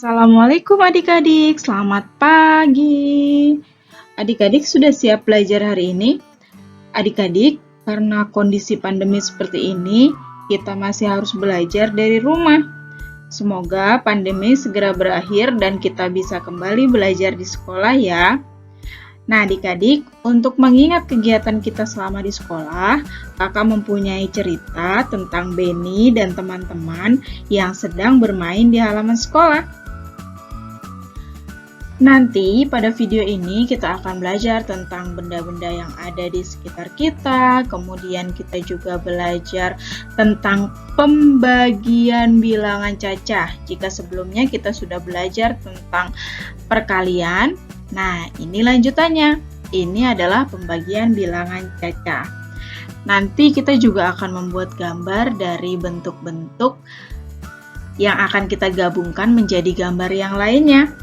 Assalamualaikum adik-adik, selamat pagi. Adik-adik sudah siap belajar hari ini? Adik-adik, karena kondisi pandemi seperti ini, kita masih harus belajar dari rumah. Semoga pandemi segera berakhir dan kita bisa kembali belajar di sekolah ya. Nah adik-adik, untuk mengingat kegiatan kita selama di sekolah, kakak mempunyai cerita tentang Benny dan teman-teman yang sedang bermain di halaman sekolah. Nanti pada video ini kita akan belajar tentang benda-benda yang ada di sekitar kita, kemudian kita juga belajar tentang pembagian bilangan cacah. Jika sebelumnya kita sudah belajar tentang perkalian, nah ini lanjutannya. Ini adalah pembagian bilangan cacah. Nanti kita juga akan membuat gambar dari bentuk-bentuk yang akan kita gabungkan menjadi gambar yang lainnya.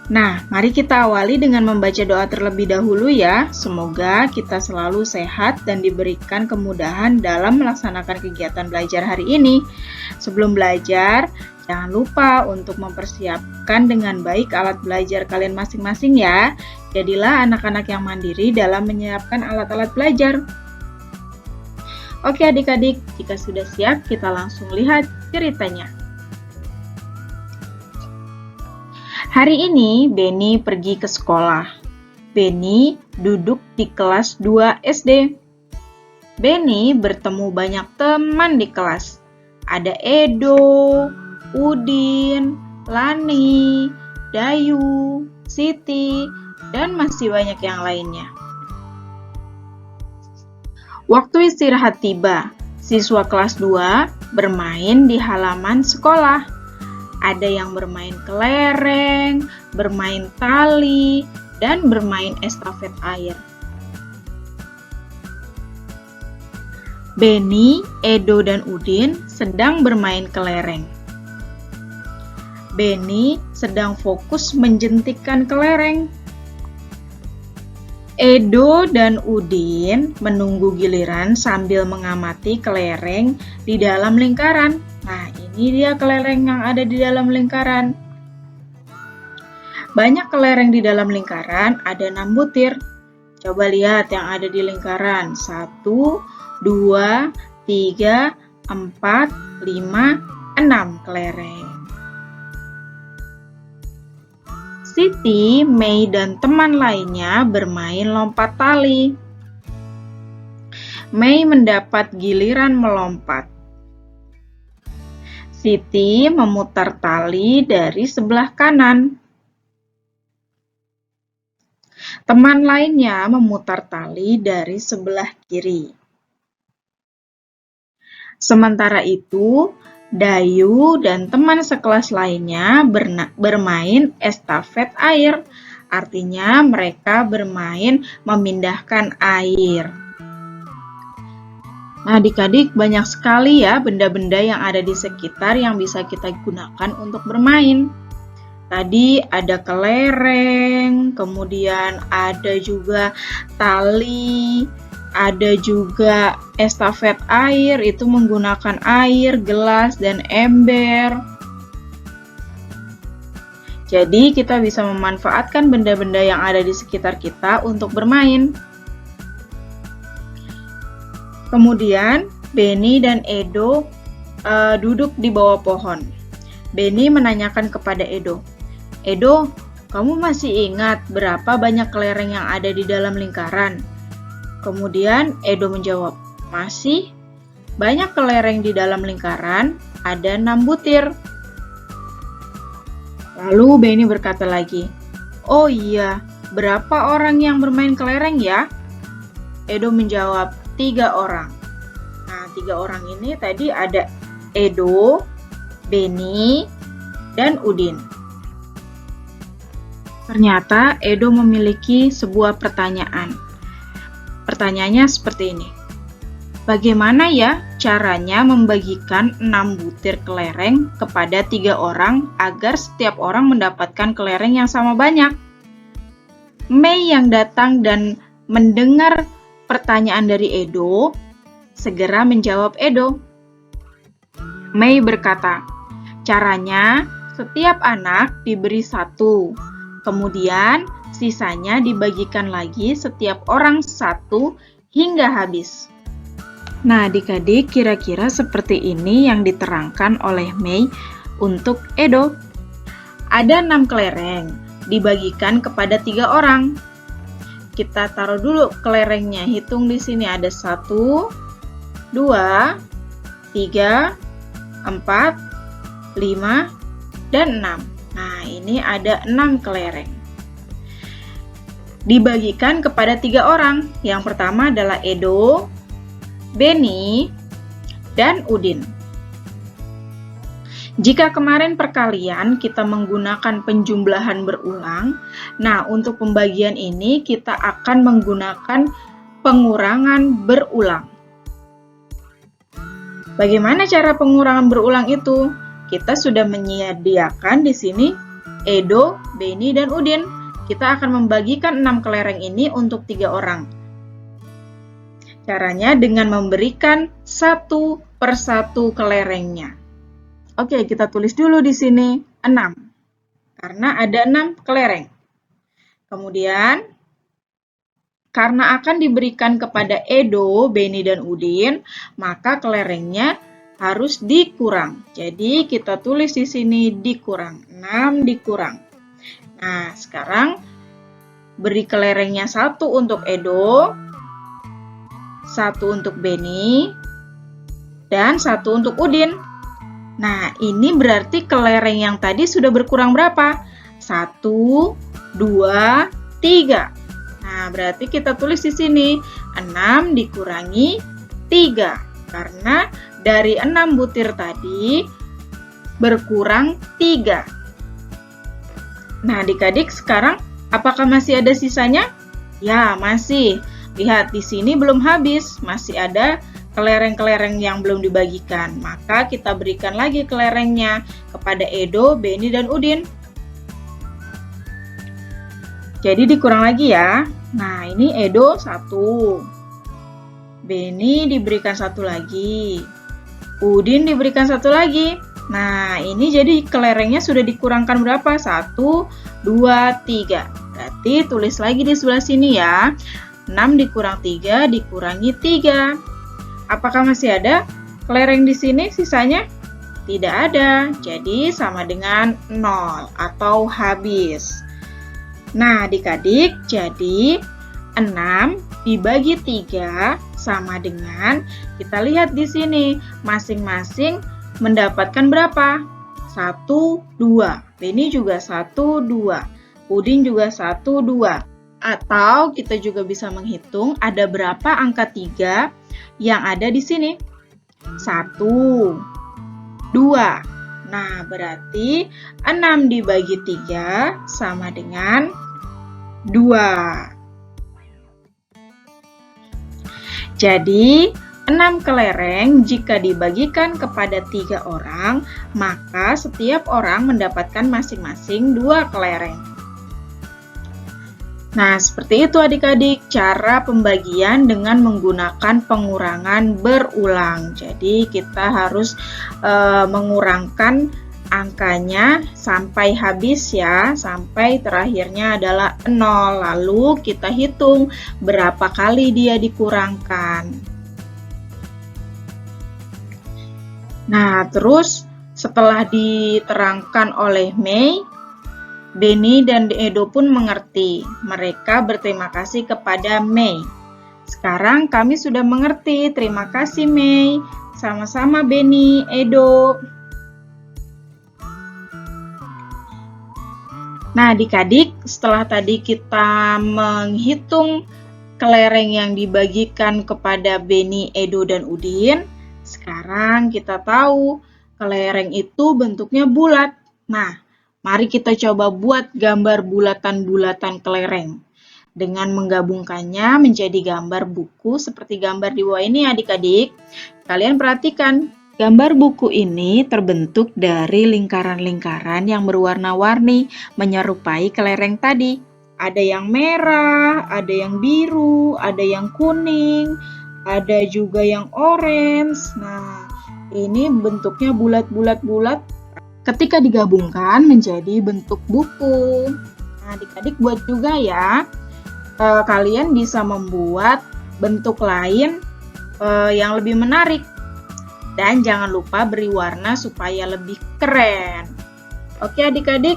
Nah, mari kita awali dengan membaca doa terlebih dahulu ya. Semoga kita selalu sehat dan diberikan kemudahan dalam melaksanakan kegiatan belajar hari ini. Sebelum belajar, jangan lupa untuk mempersiapkan dengan baik alat belajar kalian masing-masing ya. Jadilah anak-anak yang mandiri dalam menyiapkan alat-alat belajar. Oke adik-adik, jika sudah siap, kita langsung lihat ceritanya. Hari ini Benny pergi ke sekolah. Benny duduk di kelas 2 SD. Benny bertemu banyak teman di kelas. Ada Edo, Udin, Lani, Dayu, Siti, dan masih banyak yang lainnya. Waktu istirahat tiba, siswa kelas 2 bermain di halaman sekolah. Ada yang bermain kelereng, bermain tali, dan bermain estafet air. Benny, Edo, dan Udin sedang bermain kelereng. Benny sedang fokus menjentikkan kelereng. Edo dan Udin menunggu giliran sambil mengamati kelereng di dalam lingkaran. Nah, ini dia kelereng yang ada di dalam lingkaran. Banyak kelereng di dalam lingkaran, ada 6 butir. Coba lihat yang ada di lingkaran. 1, 2, 3, 4, 5, 6 kelereng. Siti, Mei, dan teman lainnya bermain lompat tali. Mei mendapat giliran melompat. Siti memutar tali dari sebelah kanan. Teman lainnya memutar tali dari sebelah kiri. Sementara itu, Dayu dan teman sekelas lainnya bermain estafet air. Artinya mereka bermain memindahkan air. Nah adik-adik, banyak sekali ya benda-benda yang ada di sekitar yang bisa kita gunakan untuk bermain. Tadi ada kelereng, kemudian ada juga tali, ada juga estafet air, itu menggunakan air, gelas, dan ember. Jadi kita bisa memanfaatkan benda-benda yang ada di sekitar kita untuk bermain. Kemudian Benny dan Edo duduk di bawah pohon. Benny menanyakan kepada Edo, "Edo, kamu masih ingat berapa banyak kelereng yang ada di dalam lingkaran?" Kemudian Edo menjawab, "Masih banyak kelereng di dalam lingkaran, ada 6 butir." Lalu Benny berkata lagi, "Oh iya, berapa orang yang bermain kelereng ya?" Edo menjawab, 3 orang. Nah, 3 orang ini tadi ada Edo, Benny, dan Udin. Ternyata Edo memiliki sebuah pertanyaan. Pertanyaannya seperti ini. Bagaimana ya caranya membagikan 6 butir kelereng kepada 3 orang agar setiap orang mendapatkan kelereng yang sama banyak? Mei yang datang dan mendengar pertanyaan dari Edo segera menjawab Edo. Mei berkata, Caranya, setiap anak diberi satu, kemudian sisanya dibagikan lagi setiap orang satu hingga habis. Nah, adik-adik, kira-kira seperti ini yang diterangkan oleh Mei untuk Edo. Ada 6 kelereng, dibagikan kepada 3 orang. Kita taruh dulu kelerengnya, hitung di sini ada 1, 2, 3, 4, 5, dan 6. Nah, ini ada 6 kelereng. Dibagikan kepada 3 orang. Yang pertama adalah Edo, Beni, dan Udin. Jika kemarin perkalian kita menggunakan penjumlahan berulang, nah untuk pembagian ini kita akan menggunakan pengurangan berulang. Bagaimana cara pengurangan berulang itu? Kita sudah menyediakan di sini Edo, Beni, dan Udin. Kita akan membagikan 6 kelereng ini untuk 3 orang. Caranya dengan memberikan satu persatu kelerengnya. Oke, kita tulis dulu di sini 6. Karena ada 6 kelereng. Kemudian, karena akan diberikan kepada Edo, Beni, dan Udin, maka kelerengnya harus dikurang. Jadi, kita tulis di sini dikurang. 6 dikurang. Nah, sekarang beri kelerengnya 1 untuk Edo, 1 untuk Beni, dan 1 untuk Udin. Nah, ini berarti kelereng yang tadi sudah berkurang berapa? 1, 2, 3. Nah, berarti kita tulis di sini 6 dikurangi 3. Karena dari 6 butir tadi berkurang 3. Nah, adik-adik sekarang apakah masih ada sisanya? Ya, masih. Lihat, di sini belum habis, masih ada kelereng-kelereng yang belum dibagikan. Maka kita berikan lagi kelerengnya kepada Edo, Beni, dan Udin. Jadi dikurang lagi ya. Nah, ini Edo 1. Beni diberikan 1 lagi. Udin diberikan 1 lagi. Nah, ini jadi kelerengnya sudah dikurangkan berapa? 1, 2, 3. Berarti tulis lagi di sebelah sini ya. 6 dikurang 3 dikurangi 3. Apakah masih ada kelereng di sini sisanya? Tidak ada. Jadi sama dengan 0 atau habis. Nah, adik-adik, jadi 6 dibagi 3 sama dengan, kita lihat di sini, masing-masing mendapatkan berapa? 1, 2. Beni juga 1, 2. Udin juga 1, 2. Atau kita juga bisa menghitung ada berapa angka 3 yang ada di sini. 1, 2. Nah, berarti 6 dibagi 3 sama dengan 2. Jadi, 6 kelereng jika dibagikan kepada 3 orang, maka setiap orang mendapatkan masing-masing 2 kelereng. Nah, seperti itu adik-adik cara pembagian dengan menggunakan pengurangan berulang. Jadi, kita harus mengurangkan angkanya sampai habis ya, sampai terakhirnya adalah 0. Lalu kita hitung berapa kali dia dikurangkan. Nah, terus setelah diterangkan oleh Mei, Beni dan Edo pun mengerti. Mereka berterima kasih kepada Mei. Sekarang kami sudah mengerti. Terima kasih Mei. Sama-sama Beni, Edo. Nah, adik-adik, setelah tadi kita menghitung kelereng yang dibagikan kepada Beni, Edo, dan Udin, sekarang kita tahu kelereng itu bentuknya bulat. Nah, mari kita coba buat gambar bulatan-bulatan kelereng. Dengan menggabungkannya menjadi gambar buku seperti gambar di bawah ini adik-adik. Kalian perhatikan, gambar buku ini terbentuk dari lingkaran-lingkaran yang berwarna-warni menyerupai kelereng tadi. Ada yang merah, ada yang biru, ada yang kuning, ada juga yang orange. Nah, ini bentuknya bulat-bulat-bulat. ketika digabungkan menjadi bentuk buku. Nah, adik-adik buat juga ya. Kalian bisa membuat bentuk lain yang lebih menarik. Dan jangan lupa beri warna supaya lebih keren. Oke adik-adik?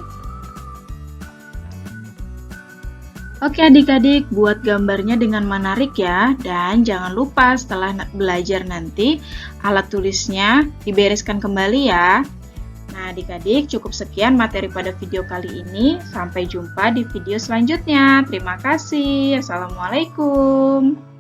Oke adik-adik, buat gambarnya dengan menarik ya. Dan jangan lupa setelah belajar nanti, alat tulisnya dibereskan kembali ya. Nah adik-adik, cukup sekian materi pada video kali ini. Sampai jumpa di video selanjutnya. Terima kasih. Assalamualaikum.